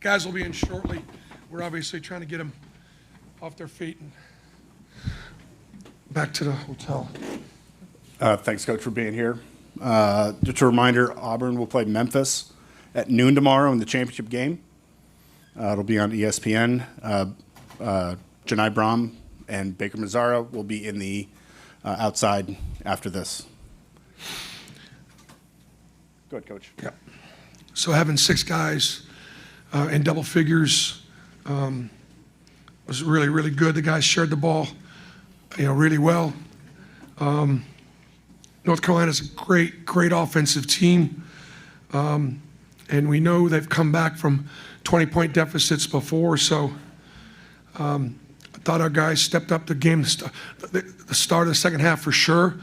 Guys will be in shortly. We're obviously trying to get them off their feet and back to the hotel. Thanks, Coach, for being here. Just a reminder, Auburn will play Memphis at noon tomorrow in the championship game. It'll be on ESPN. Janai Broom and Baker Mazzara will be in the outside after this. Go ahead, Coach. Yeah. So having 6 guys in double figures was really, really good. The guys shared the ball, really well. North Carolina's a great, great offensive team. And we know they've come back from 20-point deficits before, so I thought our guys stepped up the game, the start of the second half for sure,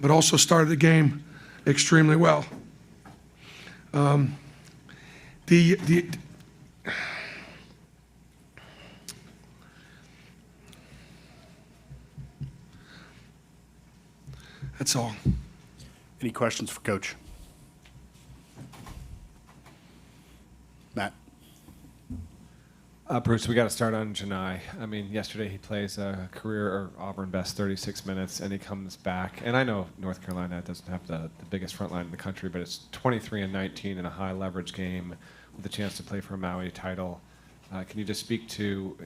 but also started the game extremely well. That's all. Any questions for Coach? Matt. Bruce, we got to start on Janai. I mean, yesterday he plays a career or Auburn best 36 minutes, and he comes back. And I know North Carolina doesn't have the biggest front line in the country, but it's 23-19 in a high leverage game with a chance to play for a Maui title. Can you just speak to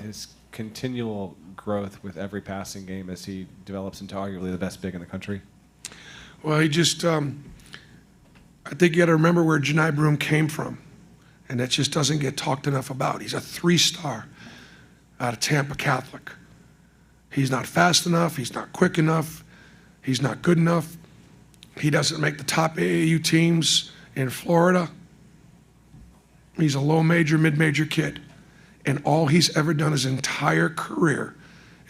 his continual growth with every passing game as he develops into arguably the best big in the country? Well, he just, I think you got to remember where Janai Broom came from. And that just doesn't get talked enough about. He's a 3-star out of Tampa Catholic. He's not fast enough. He's not quick enough. He's not good enough. He doesn't make the top AAU teams in Florida. He's a low major, mid-major kid. And all he's ever done his entire career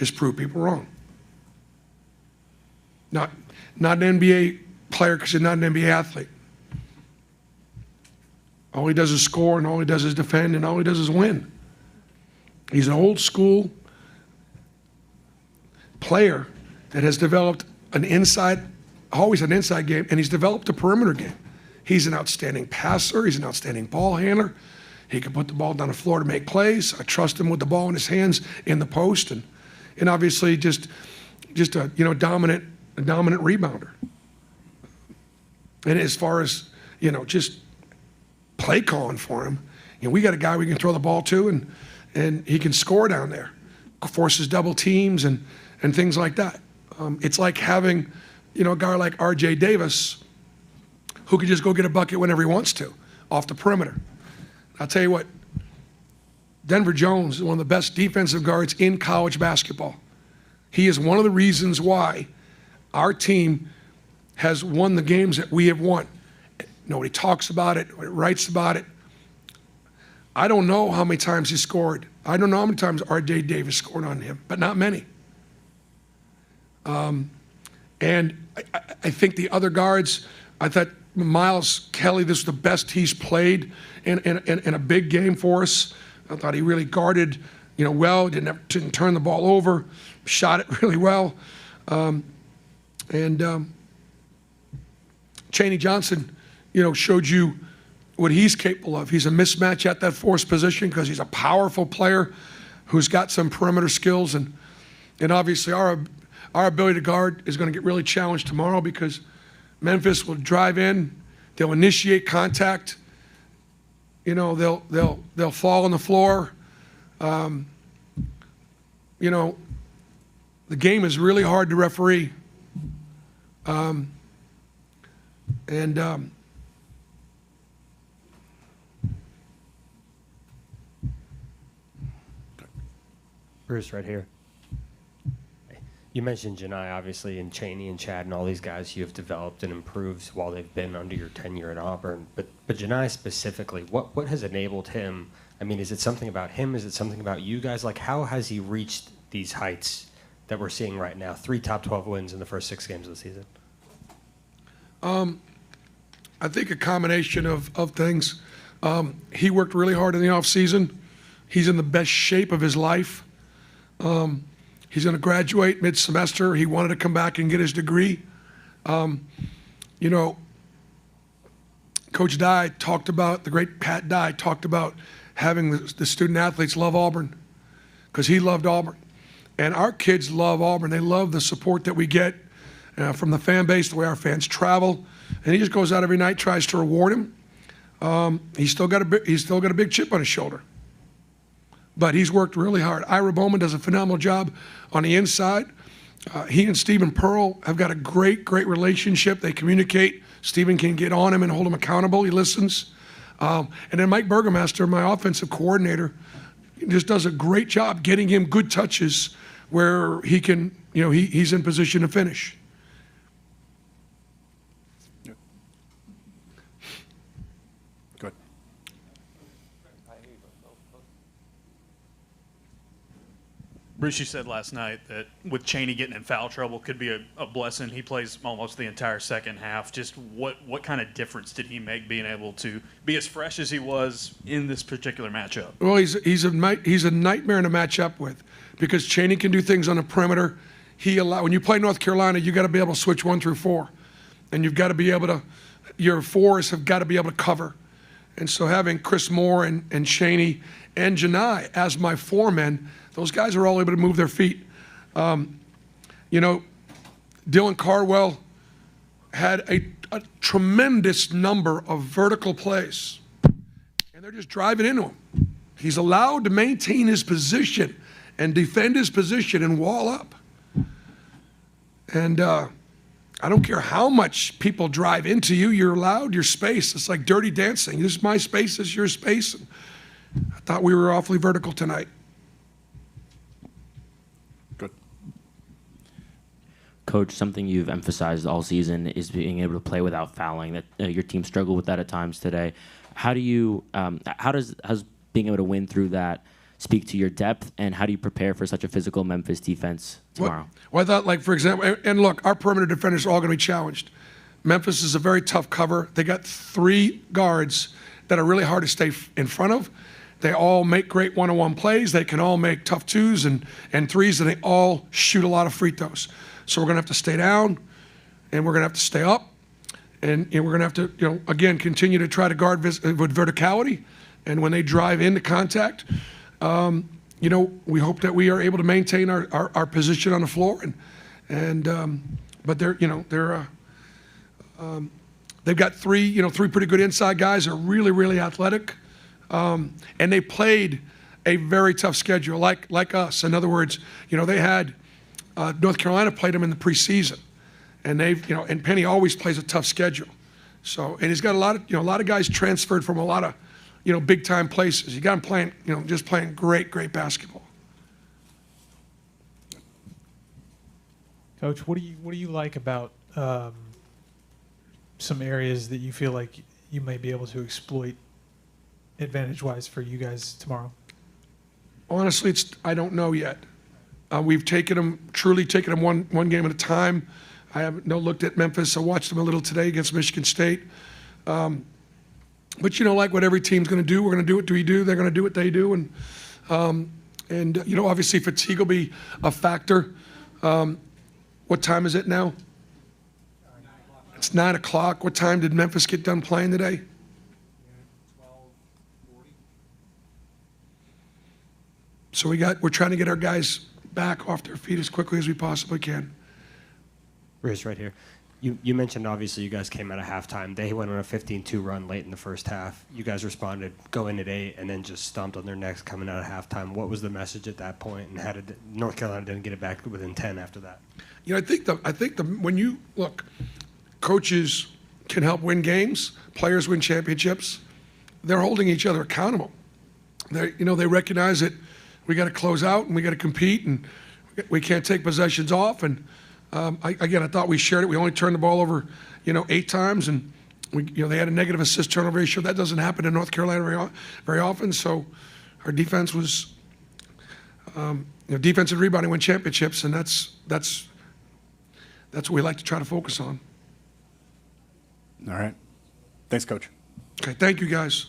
is prove people wrong. Not an NBA player because he's not an NBA athlete. All he does is score, and all he does is defend, and all he does is win. He's an old school player that has developed always an inside game, and he's developed a perimeter game. He's an outstanding passer. He's an outstanding ball handler. He can put the ball down the floor to make plays. I trust him with the ball in his hands in the post, and obviously just a dominant rebounder. And as far as just play calling for him, we got a guy we can throw the ball to, and he can score down there, forces double teams and things like that. It's like having a guy like R.J. Davis who can just go get a bucket whenever he wants to off the perimeter. I'll tell you what, Denver Jones is one of the best defensive guards in college basketball. He is one of the reasons why our team has won the games that we have won. Nobody talks about it, nobody writes about it. I don't know how many times he scored. I don't know how many times R.J. Davis scored on him, but not many. And I think the other guards, I thought Miles Kelly, this was the best he's played in a big game for us. I thought he really guarded, well, didn't turn the ball over, shot it really well. Chaney Johnson, showed you what he's capable of. He's a mismatch at that force position because he's a powerful player who's got some perimeter skills. And obviously our ability to guard is going to get really challenged tomorrow because Memphis will drive in, they'll initiate contact, they'll fall on the floor. The game is really hard to referee. Bruce, right here. You mentioned Janai, obviously, and Chaney and Chad and all these guys you have developed and improved while they've been under your tenure at Auburn. But Janai specifically, what has enabled him? I mean, is it something about him? Is it something about you guys? Like, how has he reached these heights that we're seeing right now? 3 top 12 wins in the first 6 games of the season. I think a combination of things. He worked really hard in the offseason. He's in the best shape of his life. He's going to graduate mid-semester. He wanted to come back and get his degree. Coach Dye talked about, the great Pat Dye talked about having the student athletes love Auburn, because he loved Auburn. And our kids love Auburn. They love the support that we get from the fan base, the way our fans travel. And he just goes out every night, tries to reward him. He's still got a big chip on his shoulder. But he's worked really hard. Ira Bowman does a phenomenal job on the inside. He and Stephen Pearl have got a great relationship. They communicate. Stephen can get on him and hold him accountable. He listens. And then Mike Burgomaster, my offensive coordinator, just does a great job getting him good touches where he can, he's in position to finish. Good. Bruce, you said last night that with Chaney getting in foul trouble could be a blessing. He plays almost the entire second half. Just what kind of difference did he make being able to be as fresh as he was in this particular matchup? Well, he's a nightmare to match up with, because Chaney can do things on the perimeter. When you play North Carolina, you got to be able to switch 1 through 4, and you've got to be able to. Your fours have got to be able to cover, and so having Chris Moore and Chaney and Janai as my foremen, those guys are all able to move their feet. Dylan Cardwell had a tremendous number of vertical plays, and they're just driving into him. He's allowed to maintain his position and defend his position and wall up. And I don't care how much people drive into you, you're allowed your space. It's like dirty dancing. This is my space, this is your space. And I thought we were awfully vertical tonight. Good. Coach, something you've emphasized all season is being able to play without fouling. That your team struggled with that at times today. How does being able to win through that speak to your depth, and how do you prepare for such a physical Memphis defense tomorrow? Well, I thought, like, for example, and look, our perimeter defenders are all going to be challenged. Memphis is a very tough cover. They got 3 guards that are really hard to stay in front of. They all make great one-on-one plays. They can all make tough 2s and 3s, and they all shoot a lot of free throws. So we're going to have to stay down, and we're going to have to stay up, and we're going to have to, again, continue to try to guard with verticality. And when they drive into contact, we hope that we are able to maintain our position on the floor. But they've got 3 pretty good inside guys. They're really athletic. And they played a very tough schedule, like us. In other words, they had North Carolina played them in the preseason, and and Penny always plays a tough schedule. So, and he's got a lot of guys transferred from a lot of big time places. You got them playing, just playing great basketball. Coach, what do you like about some areas that you feel like you may be able to exploit advantage-wise for you guys tomorrow? Honestly, I don't know yet. We've truly taken them one game at a time. I haven't looked at Memphis. I watched them a little today against Michigan State. But like what every team's going to do, we're going to do what we do. They're going to do what they do, and obviously fatigue will be a factor. What time is it now? It's 9:00. What time did Memphis get done playing today? 12:40. So we're trying to get our guys back off their feet as quickly as we possibly can. Bruce, right here. You mentioned, obviously, you guys came out of halftime. They went on a 15-2 run late in the first half. You guys responded, going at 8, and then just stomped on their necks coming out of halftime. What was the message at that point, and how did North Carolina didn't get it back within 10 after that? I think when you look, coaches can help win games. Players win championships. They're holding each other accountable. They recognize that we got to close out and we got to compete, and we can't take possessions off. And I thought we shared it. We only turned the ball over, 8 times, and they had a negative assist turnover ratio. That doesn't happen in North Carolina very often. So our defense was, defensive rebounding win championships, and that's what we like to try to focus on. All right. Thanks, Coach. Okay, thank you guys.